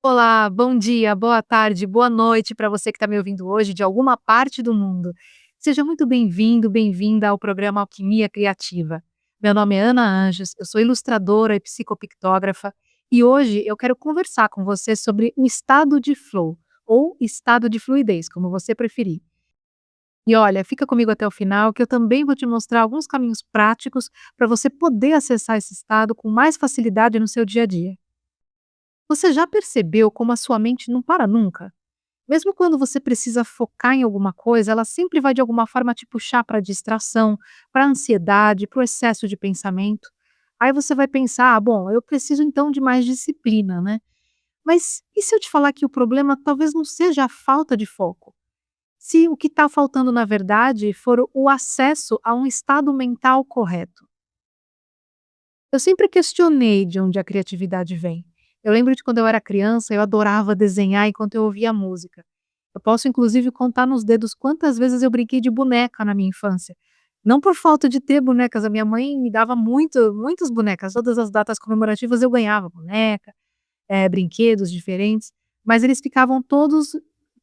Olá, bom dia, boa tarde, boa noite para você que está me ouvindo hoje de alguma parte do mundo. Seja muito bem-vindo, bem-vinda ao programa Alquimia Criativa. Meu nome é Ana Anjos, eu sou ilustradora e psicopictógrafa e hoje eu quero conversar com você sobre o estado de flow ou estado de fluidez, como você preferir. E olha, fica comigo até o final que eu também vou te mostrar alguns caminhos práticos para você poder acessar esse estado com mais facilidade no seu dia a dia. Você já percebeu como a sua mente não para nunca? Mesmo quando você precisa focar em alguma coisa, ela sempre vai de alguma forma te puxar para a distração, para a ansiedade, para o excesso de pensamento. Aí você vai pensar: ah, bom, eu preciso então de mais disciplina, né? Mas e se eu te falar que o problema talvez não seja a falta de foco? Se o que está faltando, na verdade, for o acesso a um estado mental correto? Eu sempre questionei de onde a criatividade vem. Eu lembro de quando eu era criança, eu adorava desenhar enquanto eu ouvia música. Eu posso inclusive contar nos dedos quantas vezes eu brinquei de boneca na minha infância. Não por falta de ter bonecas, a minha mãe me dava muitas bonecas. Todas as datas comemorativas eu ganhava boneca, brinquedos diferentes, mas eles ficavam todos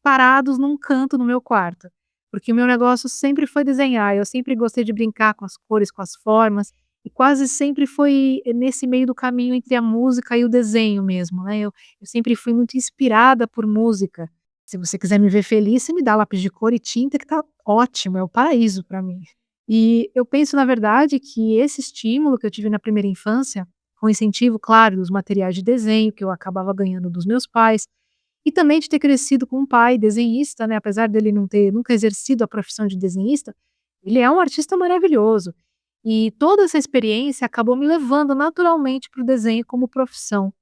parados num canto no meu quarto, porque o meu negócio sempre foi desenhar, eu sempre gostei de brincar com as cores, com as formas, e quase sempre foi nesse meio do caminho entre a música e o desenho mesmo, né, eu sempre fui muito inspirada por música. Se você quiser me ver feliz, você me dá lápis de cor e tinta que tá ótimo, é o paraíso para mim. E eu penso na verdade que esse estímulo que eu tive na primeira infância, com incentivo, claro, dos materiais de desenho que eu acabava ganhando dos meus pais, e também de ter crescido com um pai desenhista, né, apesar dele não ter nunca exercido a profissão de desenhista, ele é um artista maravilhoso. E toda essa experiência acabou me levando naturalmente para o desenho como profissão.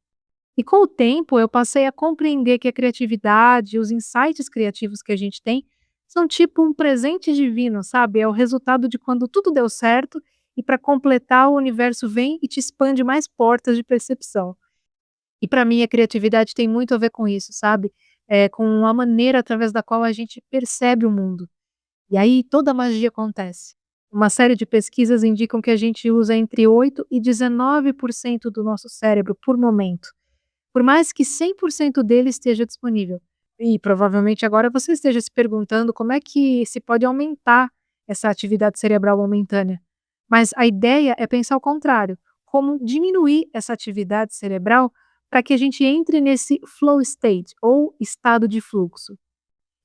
E com o tempo eu passei a compreender que a criatividade, os insights criativos que a gente tem, são tipo um presente divino, sabe? É o resultado de quando tudo deu certo e para completar o universo vem e te expande mais portas de percepção. E para mim a criatividade tem muito a ver com isso, sabe? Com a maneira através da qual a gente percebe o mundo. E aí toda a magia acontece. Uma série de pesquisas indicam que a gente usa entre 8 e 19% do nosso cérebro por momento, por mais que 100% dele esteja disponível. E provavelmente agora você esteja se perguntando como é que se pode aumentar essa atividade cerebral momentânea. Mas a ideia é pensar ao contrário, como diminuir essa atividade cerebral para que a gente entre nesse flow state ou estado de fluxo.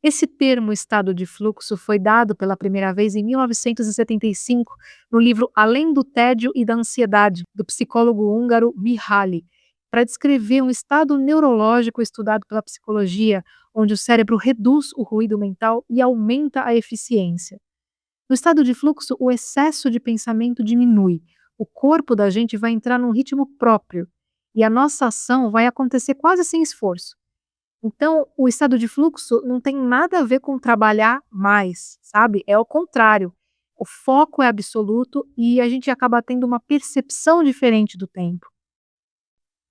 Esse termo estado de fluxo foi dado pela primeira vez em 1975 no livro Além do Tédio e da Ansiedade, do psicólogo húngaro Mihaly, para descrever um estado neurológico estudado pela psicologia, onde o cérebro reduz o ruído mental e aumenta a eficiência. No estado de fluxo, o excesso de pensamento diminui, o corpo da gente vai entrar num ritmo próprio e a nossa ação vai acontecer quase sem esforço. Então, o estado de fluxo não tem nada a ver com trabalhar mais, sabe? É o contrário. O foco é absoluto e a gente acaba tendo uma percepção diferente do tempo.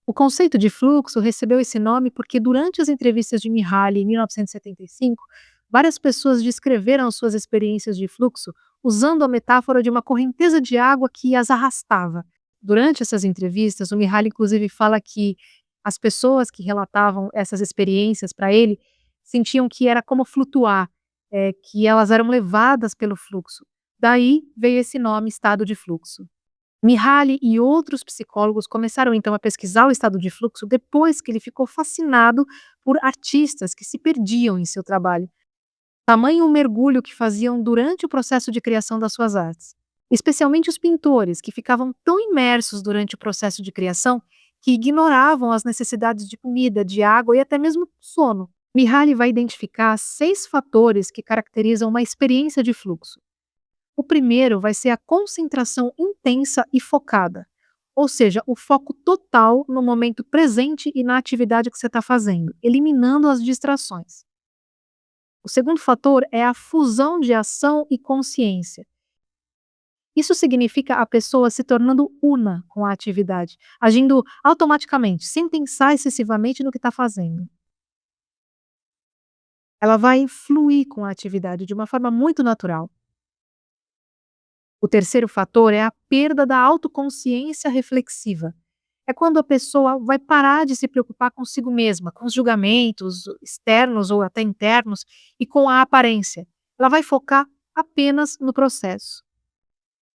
O conceito de fluxo recebeu esse nome porque, durante as entrevistas de Mihaly em 1975, várias pessoas descreveram suas experiências de fluxo usando a metáfora de uma correnteza de água que as arrastava. Durante essas entrevistas, o Mihaly inclusive fala que as pessoas que relatavam essas experiências para ele sentiam que era como flutuar, que elas eram levadas pelo fluxo. Daí veio esse nome, estado de fluxo. Mihaly e outros psicólogos começaram então a pesquisar o estado de fluxo depois que ele ficou fascinado por artistas que se perdiam em seu trabalho, tamanho o mergulho que faziam durante o processo de criação das suas artes. Especialmente os pintores, que ficavam tão imersos durante o processo de criação que ignoravam as necessidades de comida, de água e até mesmo sono. Mihaly vai identificar 6 fatores que caracterizam uma experiência de fluxo. O primeiro vai ser a concentração intensa e focada, ou seja, o foco total no momento presente e na atividade que você está fazendo, eliminando as distrações. O segundo fator é a fusão de ação e consciência. Isso significa a pessoa se tornando una com a atividade, agindo automaticamente, sem pensar excessivamente no que está fazendo. Ela vai fluir com a atividade de uma forma muito natural. O terceiro fator é a perda da autoconsciência reflexiva. é quando a pessoa vai parar de se preocupar consigo mesma, com os julgamentos externos ou até internos e com a aparência. Ela vai focar apenas no processo.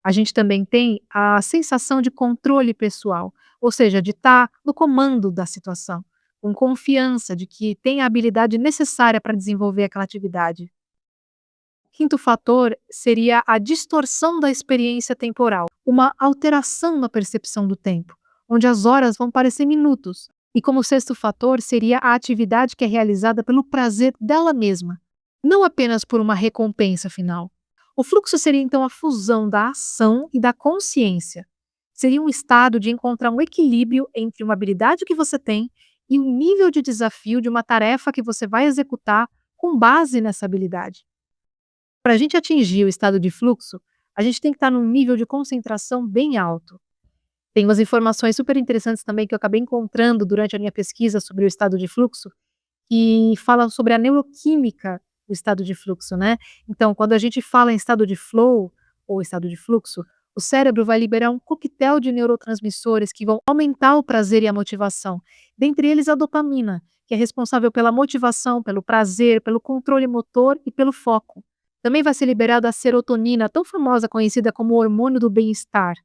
A gente também tem a sensação de controle pessoal, ou seja, de estar no comando da situação, com confiança de que tem a habilidade necessária para desenvolver aquela atividade. Quinto fator seria a distorção da experiência temporal, uma alteração na percepção do tempo, onde as horas vão parecer minutos. E como sexto fator seria a atividade que é realizada pelo prazer dela mesma, não apenas por uma recompensa final. O fluxo seria então a fusão da ação e da consciência. Seria um estado de encontrar um equilíbrio entre uma habilidade que você tem e o nível de desafio de uma tarefa que você vai executar com base nessa habilidade. Para a gente atingir o estado de fluxo, a gente tem que estar num nível de concentração bem alto. Tem umas informações super interessantes também que eu acabei encontrando durante a minha pesquisa sobre o estado de fluxo, que falam sobre a neuroquímica do estado de fluxo, né. Então, quando a gente fala em estado de flow ou estado de fluxo, o cérebro vai liberar um coquetel de neurotransmissores que vão aumentar o prazer e a motivação, dentre eles a dopamina, que é responsável pela motivação, pelo prazer, pelo controle motor e pelo foco. Também vai ser liberada a serotonina, tão famosa, conhecida como o hormônio do bem-estar.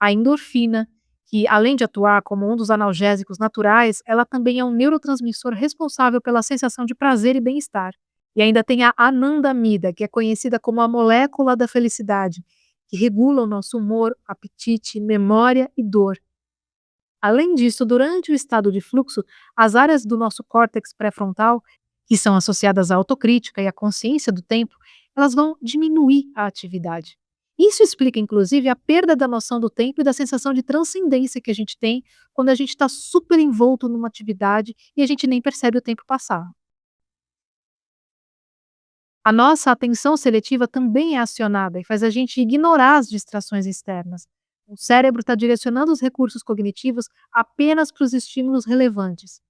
A endorfina, que além de atuar como um dos analgésicos naturais, ela também é um neurotransmissor responsável pela sensação de prazer e bem-estar. E ainda tem a anandamida, que é conhecida como a molécula da felicidade, que regula o nosso humor, apetite, memória e dor. Além disso, durante o estado de fluxo, as áreas do nosso córtex pré-frontal, que são associadas à autocrítica e à consciência do tempo, elas vão diminuir a atividade. Isso explica, inclusive, a perda da noção do tempo e da sensação de transcendência que a gente tem quando a gente está super envolto numa atividade e a gente nem percebe o tempo passar. A nossa atenção seletiva também é acionada e faz a gente ignorar as distrações externas. O cérebro está direcionando os recursos cognitivos apenas para os estímulos relevantes.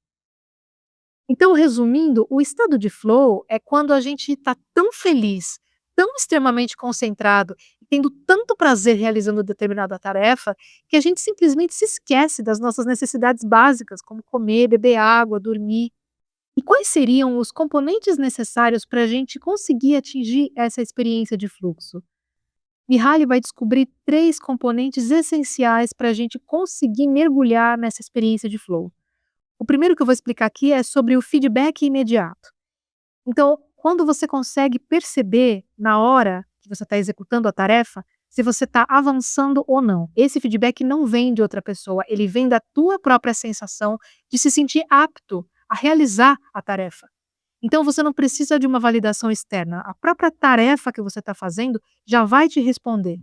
Então, resumindo, o estado de flow é quando a gente está tão feliz, tão extremamente concentrado, e tendo tanto prazer realizando determinada tarefa, que a gente simplesmente se esquece das nossas necessidades básicas, como comer, beber água, dormir. E quais seriam os componentes necessários para a gente conseguir atingir essa experiência de fluxo? Mihaly vai descobrir três componentes essenciais para a gente conseguir mergulhar nessa experiência de flow. O primeiro que eu vou explicar aqui é sobre o feedback imediato. Então, quando você consegue perceber na hora que você está executando a tarefa, se você está avançando ou não. Esse feedback não vem de outra pessoa, ele vem da tua própria sensação de se sentir apto a realizar a tarefa. Então você não precisa de uma validação externa. A própria tarefa que você está fazendo já vai te responder.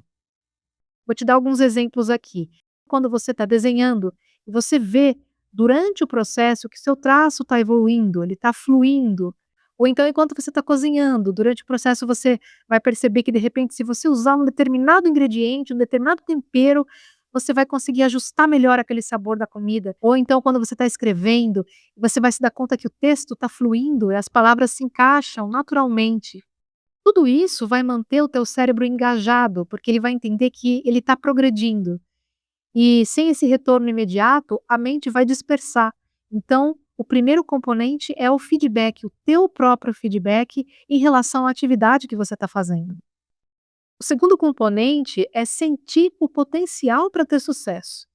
Vou te dar alguns exemplos aqui. Quando você está desenhando e você vê durante o processo que seu traço está evoluindo, ele está fluindo. Ou então, enquanto você está cozinhando, durante o processo você vai perceber que, de repente, se você usar um determinado ingrediente, um determinado tempero, você vai conseguir ajustar melhor aquele sabor da comida. Ou então, quando você está escrevendo, você vai se dar conta que o texto está fluindo e as palavras se encaixam naturalmente. Tudo isso vai manter o teu cérebro engajado, porque ele vai entender que ele está progredindo. E sem esse retorno imediato, a mente vai dispersar. Então, o primeiro componente é o feedback, o teu próprio feedback em relação à atividade que você está fazendo. O segundo componente é sentir o potencial para ter sucesso.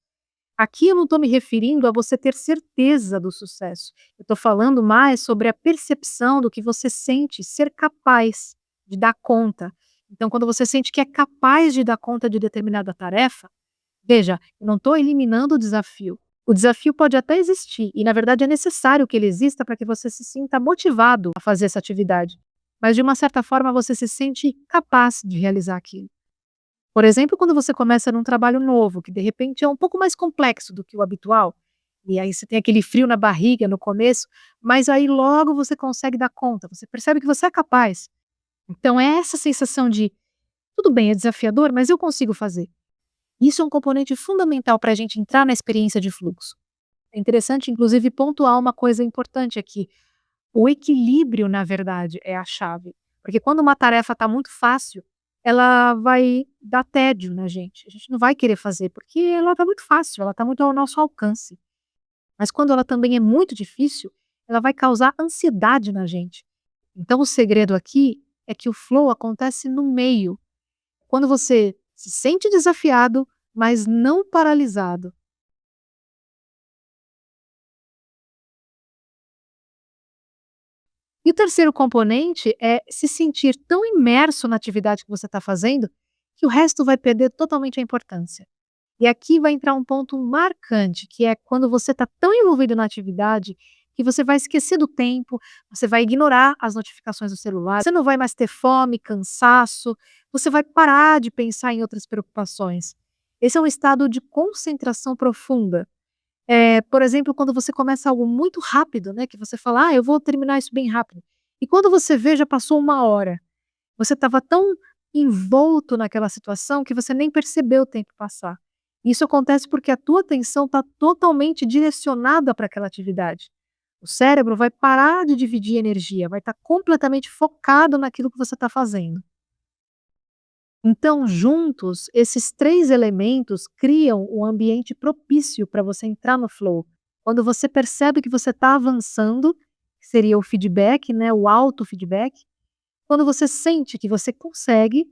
Aqui eu não estou me referindo a você ter certeza do sucesso. Eu estou falando mais sobre a percepção do que você sente ser capaz de dar conta. Então, quando você sente que é capaz de dar conta de determinada tarefa, veja, eu não estou eliminando o desafio. O desafio pode até existir e, na verdade, é necessário que ele exista para que você se sinta motivado a fazer essa atividade. Mas, de uma certa forma, você se sente capaz de realizar aquilo. Por exemplo, quando você começa num trabalho novo, que de repente é um pouco mais complexo do que o habitual, e aí você tem aquele frio na barriga no começo, mas aí logo você consegue dar conta, você percebe que você é capaz. Então, é essa sensação de tudo bem, é desafiador, mas eu consigo fazer. Isso é um componente fundamental para a gente entrar na experiência de fluxo. É interessante, inclusive, pontuar uma coisa importante aqui. O equilíbrio, na verdade, é a chave. Porque quando uma tarefa está muito fácil, ela vai dar tédio na gente. A gente não vai querer fazer, porque ela está muito fácil, ela está muito ao nosso alcance. Mas quando ela também é muito difícil, ela vai causar ansiedade na gente. Então o segredo aqui é que o flow acontece no meio, quando você se sente desafiado, mas não paralisado. E o terceiro componente é se sentir tão imerso na atividade que você está fazendo, que o resto vai perder totalmente a importância. E aqui vai entrar um ponto marcante, que é quando você está tão envolvido na atividade que você vai esquecer do tempo, você vai ignorar as notificações do celular, você não vai mais ter fome, cansaço, você vai parar de pensar em outras preocupações. Esse é um estado de concentração profunda. Por exemplo, quando você começa algo muito rápido, né, que você fala: "Ah, eu vou terminar isso bem rápido". E quando você vê, já passou 1 hora. Você estava tão envolto naquela situação que você nem percebeu o tempo passar. Isso acontece porque a tua atenção está totalmente direcionada para aquela atividade. O cérebro vai parar de dividir energia, vai estar completamente focado naquilo que você está fazendo. Então, juntos, esses 3 elementos criam um ambiente propício para você entrar no flow. Quando você percebe que você está avançando, que seria o feedback, né, o auto-feedback. Quando você sente que você consegue,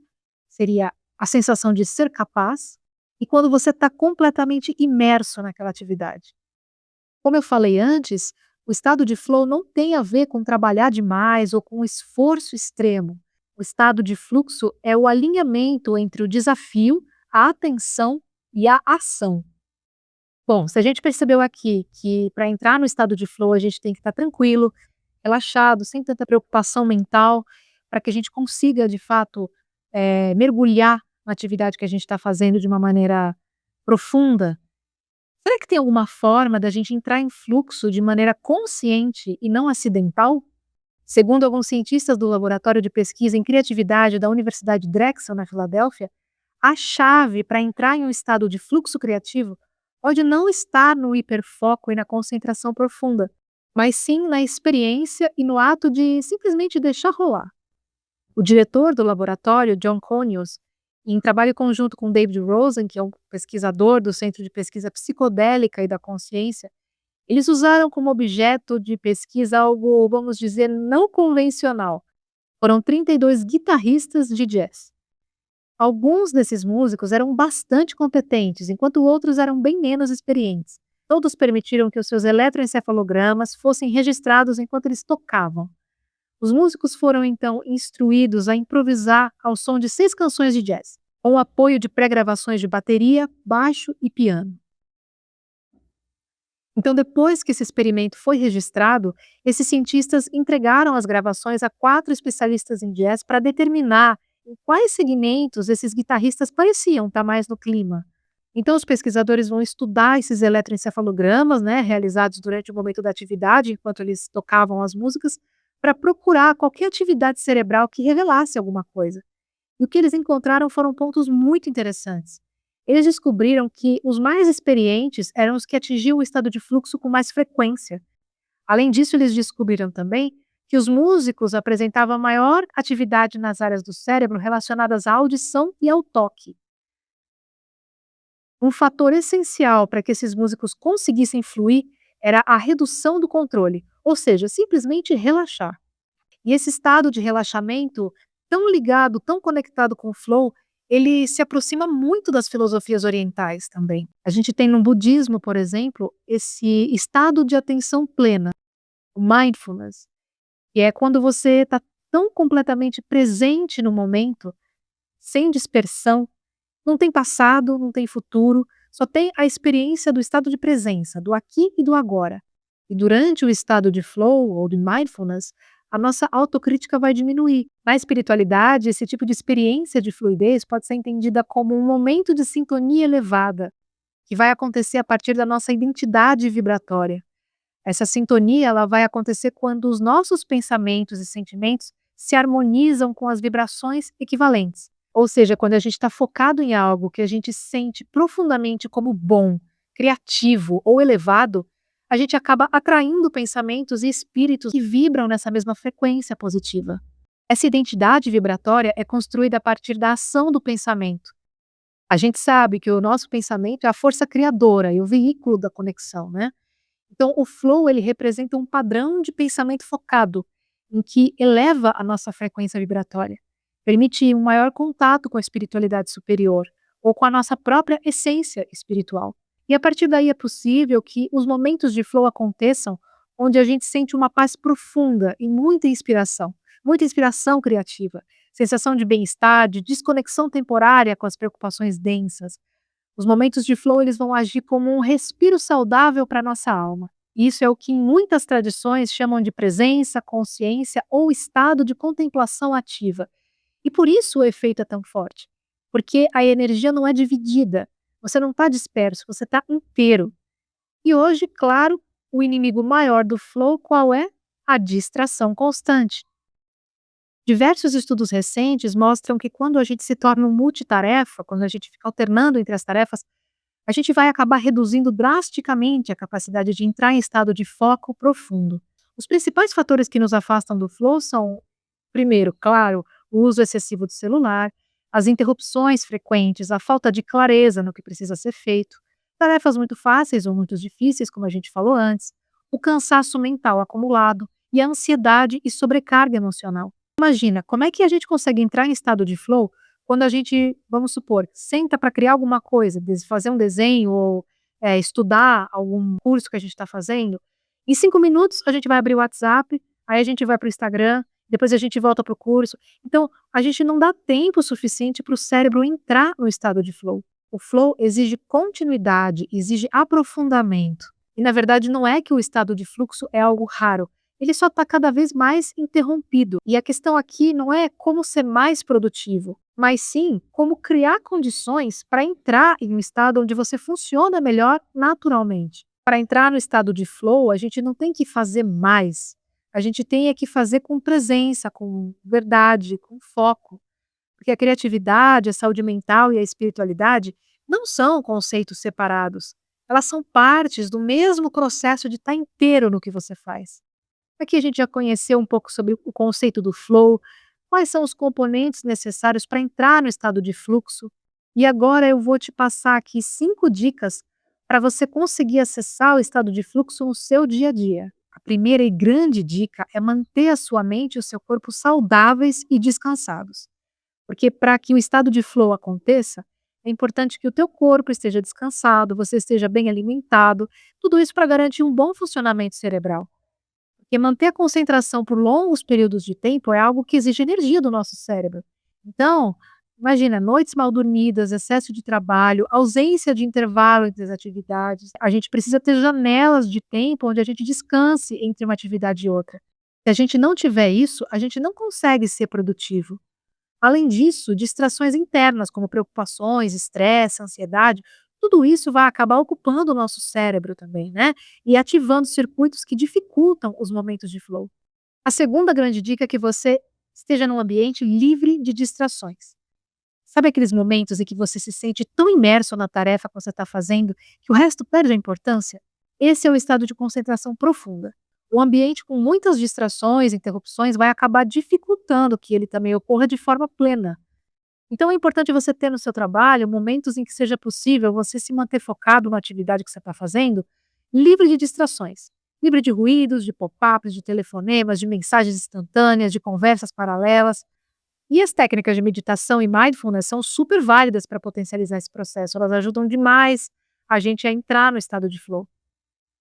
seria a sensação de ser capaz. E quando você está completamente imerso naquela atividade. Como eu falei antes, o estado de flow não tem a ver com trabalhar demais ou com esforço extremo. O estado de fluxo é o alinhamento entre o desafio, a atenção e a ação. Bom, se a gente percebeu aqui que para entrar no estado de flow a gente tem que estar tranquilo, relaxado, sem tanta preocupação mental, para que a gente consiga de fato mergulhar na atividade que a gente está fazendo de uma maneira profunda. Será que tem alguma forma da gente entrar em fluxo de maneira consciente e não acidental? Segundo alguns cientistas do Laboratório de Pesquisa em Criatividade da Universidade Drexel, na Filadélfia, a chave para entrar em um estado de fluxo criativo pode não estar no hiperfoco e na concentração profunda, mas sim na experiência e no ato de simplesmente deixar rolar. O diretor do laboratório, John Conius, em trabalho conjunto com David Rosen, que é um pesquisador do Centro de Pesquisa Psicodélica e da Consciência, eles usaram como objeto de pesquisa algo, vamos dizer, não convencional. Foram 32 guitarristas de jazz. Alguns desses músicos eram bastante competentes, enquanto outros eram bem menos experientes. Todos permitiram que os seus eletroencefalogramas fossem registrados enquanto eles tocavam. Os músicos foram então instruídos a improvisar ao som de 6 canções de jazz, com o apoio de pré-gravações de bateria, baixo e piano. Então, depois que esse experimento foi registrado, esses cientistas entregaram as gravações a 4 especialistas em jazz para determinar em quais segmentos esses guitarristas pareciam estar mais no clima. Então, os pesquisadores vão estudar esses eletroencefalogramas, né, realizados durante o momento da atividade, enquanto eles tocavam as músicas, para procurar qualquer atividade cerebral que revelasse alguma coisa. E o que eles encontraram foram pontos muito interessantes. Eles descobriram que os mais experientes eram os que atingiam o estado de fluxo com mais frequência. Além disso, eles descobriram também que os músicos apresentavam maior atividade nas áreas do cérebro relacionadas à audição e ao toque. Um fator essencial para que esses músicos conseguissem fluir era a redução do controle, ou seja, simplesmente relaxar. E esse estado de relaxamento, tão ligado, tão conectado com o flow, ele se aproxima muito das filosofias orientais também. A gente tem no budismo, por exemplo, esse estado de atenção plena, o mindfulness, que é quando você está tão completamente presente no momento, sem dispersão, não tem passado, não tem futuro, só tem a experiência do estado de presença, do aqui e do agora. E durante o estado de flow ou de mindfulness, a nossa autocrítica vai diminuir. Na espiritualidade, esse tipo de experiência de fluidez pode ser entendida como um momento de sintonia elevada, que vai acontecer a partir da nossa identidade vibratória. Essa sintonia ela vai acontecer quando os nossos pensamentos e sentimentos se harmonizam com as vibrações equivalentes. Ou seja, quando a gente está focado em algo que a gente sente profundamente como bom, criativo ou elevado, a gente acaba atraindo pensamentos e espíritos que vibram nessa mesma frequência positiva. Essa identidade vibratória é construída a partir da ação do pensamento. A gente sabe que o nosso pensamento é a força criadora e o veículo da conexão, né? Então, o flow ele representa um padrão de pensamento focado, em que eleva a nossa frequência vibratória, permite um maior contato com a espiritualidade superior ou com a nossa própria essência espiritual. E a partir daí é possível que os momentos de flow aconteçam onde a gente sente uma paz profunda e muita inspiração criativa, sensação de bem-estar, de desconexão temporária com as preocupações densas. Os momentos de flow eles vão agir como um respiro saudável para nossa alma. Isso é o que em muitas tradições chamam de presença, consciência ou estado de contemplação ativa. E por isso o efeito é tão forte. Porque a energia não é dividida. Você não está disperso, você está inteiro. E hoje, claro, o inimigo maior do flow qual é? A distração constante. Diversos estudos recentes mostram que quando a gente se torna um multitarefa, quando a gente fica alternando entre as tarefas, a gente vai acabar reduzindo drasticamente a capacidade de entrar em estado de foco profundo. Os principais fatores que nos afastam do flow são, primeiro, claro, o uso excessivo do celular, as interrupções frequentes, a falta de clareza no que precisa ser feito, tarefas muito fáceis ou muito difíceis, como a gente falou antes, o cansaço mental acumulado e a ansiedade e sobrecarga emocional. Imagina, como é que a gente consegue entrar em estado de flow quando a gente, vamos supor, senta para criar alguma coisa, fazer um desenho ou estudar algum curso que a gente está fazendo, em 5 minutos a gente vai abrir o WhatsApp, aí a gente vai para o Instagram, depois a gente volta para o curso. Então, a gente não dá tempo suficiente para o cérebro entrar no estado de flow. O flow exige continuidade, exige aprofundamento. E, na verdade, não é que o estado de fluxo é algo raro. Ele só está cada vez mais interrompido. E a questão aqui não é como ser mais produtivo, mas sim como criar condições para entrar em um estado onde você funciona melhor naturalmente. Para entrar no estado de flow, a gente não tem que fazer mais. A gente tem é que fazer com presença, com verdade, com foco. Porque a criatividade, a saúde mental e a espiritualidade não são conceitos separados. Elas são partes do mesmo processo de estar inteiro no que você faz. Aqui a gente já conheceu um pouco sobre o conceito do flow, quais são os componentes necessários para entrar no estado de fluxo. E agora eu vou te passar aqui 5 dicas para você conseguir acessar o estado de fluxo no seu dia a dia. A primeira e grande dica é manter a sua mente e o seu corpo saudáveis e descansados. Porque para que o estado de flow aconteça, é importante que o teu corpo esteja descansado, você esteja bem alimentado, tudo isso para garantir um bom funcionamento cerebral. Porque manter a concentração por longos períodos de tempo é algo que exige energia do nosso cérebro. Então, imagina, noites mal dormidas, excesso de trabalho, ausência de intervalo entre as atividades. A gente precisa ter janelas de tempo onde a gente descanse entre uma atividade e outra. Se a gente não tiver isso, a gente não consegue ser produtivo. Além disso, distrações internas, como preocupações, estresse, ansiedade, tudo isso vai acabar ocupando o nosso cérebro também, né? E ativando circuitos que dificultam os momentos de flow. A segunda grande dica é que você esteja num ambiente livre de distrações. Sabe aqueles momentos em que você se sente tão imerso na tarefa que você está fazendo que o resto perde a importância? Esse é o estado de concentração profunda. O ambiente com muitas distrações, interrupções, vai acabar dificultando que ele também ocorra de forma plena. Então é importante você ter no seu trabalho momentos em que seja possível você se manter focado na atividade que você está fazendo, livre de distrações, livre de ruídos, de pop-ups, de telefonemas, de mensagens instantâneas, de conversas paralelas. E as técnicas de meditação e mindfulness são super válidas para potencializar esse processo. Elas ajudam demais a gente a entrar no estado de flow.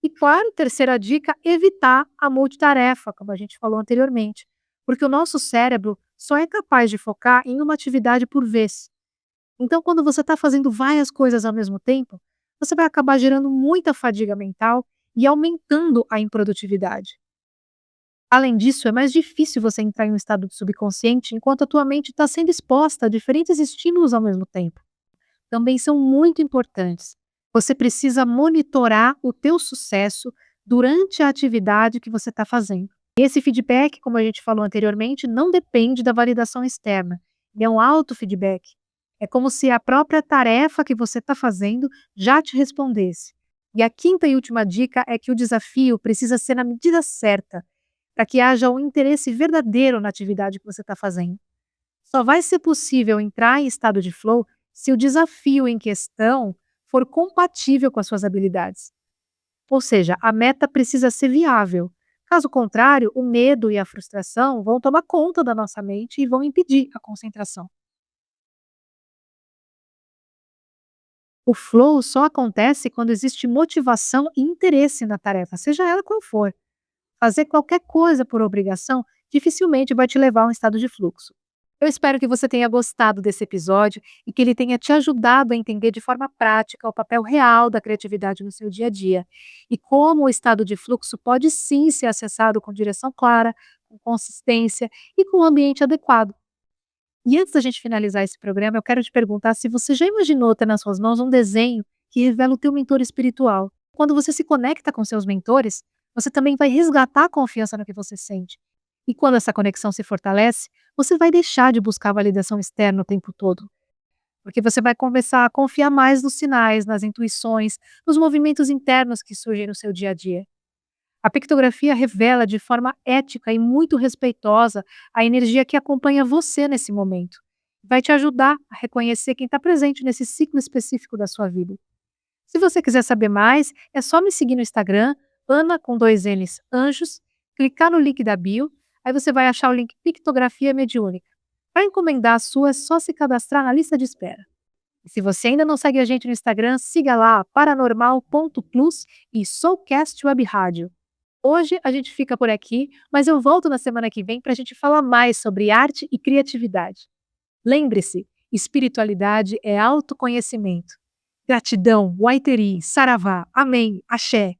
E claro, terceira dica, evitar a multitarefa, como a gente falou anteriormente, porque o nosso cérebro só é capaz de focar em uma atividade por vez. Então, quando você está fazendo várias coisas ao mesmo tempo, você vai acabar gerando muita fadiga mental e aumentando a improdutividade. Além disso, é mais difícil você entrar em um estado de subconsciente enquanto a tua mente está sendo exposta a diferentes estímulos ao mesmo tempo. Também são muito importantes. Você precisa monitorar o teu sucesso durante a atividade que você está fazendo. E esse feedback, como a gente falou anteriormente, não depende da validação externa. Ele é um auto-feedback. É como se a própria tarefa que você está fazendo já te respondesse. E a quinta e última dica é que o desafio precisa ser na medida certa. para que haja um interesse verdadeiro na atividade que você está fazendo. Só vai ser possível entrar em estado de flow se o desafio em questão for compatível com as suas habilidades. Ou seja, a meta precisa ser viável. Caso contrário, o medo e a frustração vão tomar conta da nossa mente e vão impedir a concentração. O flow só acontece quando existe motivação e interesse na tarefa, seja ela qual for. Fazer qualquer coisa por obrigação dificilmente vai te levar a um estado de fluxo. Eu espero que você tenha gostado desse episódio e que ele tenha te ajudado a entender de forma prática o papel real da criatividade no seu dia a dia e como o estado de fluxo pode sim ser acessado com direção clara, com consistência e com um ambiente adequado. E antes da gente finalizar esse programa, eu quero te perguntar se você já imaginou ter nas suas mãos um desenho que revela o teu mentor espiritual. Quando você se conecta com seus mentores, você também vai resgatar a confiança no que você sente. E quando essa conexão se fortalece, você vai deixar de buscar validação externa o tempo todo, porque você vai começar a confiar mais nos sinais, nas intuições, nos movimentos internos que surgem no seu dia a dia. A pictografia revela de forma ética e muito respeitosa a energia que acompanha você nesse momento. Vai te ajudar a reconhecer quem está presente nesse ciclo específico da sua vida. Se você quiser saber mais, é só me seguir no Instagram, Ana com dois N's Anjos, clicar no link da bio, aí você vai achar o link Pictografia Mediúnica. Para encomendar a sua, é só se cadastrar na lista de espera. E se você ainda não segue a gente no Instagram, siga lá paranormal.plus e Soulcast Web Rádio. Hoje a gente fica por aqui, mas eu volto na semana que vem para a gente falar mais sobre arte e criatividade. Lembre-se, espiritualidade é autoconhecimento. Gratidão, Waiteri, Saravá, Amém, Axé.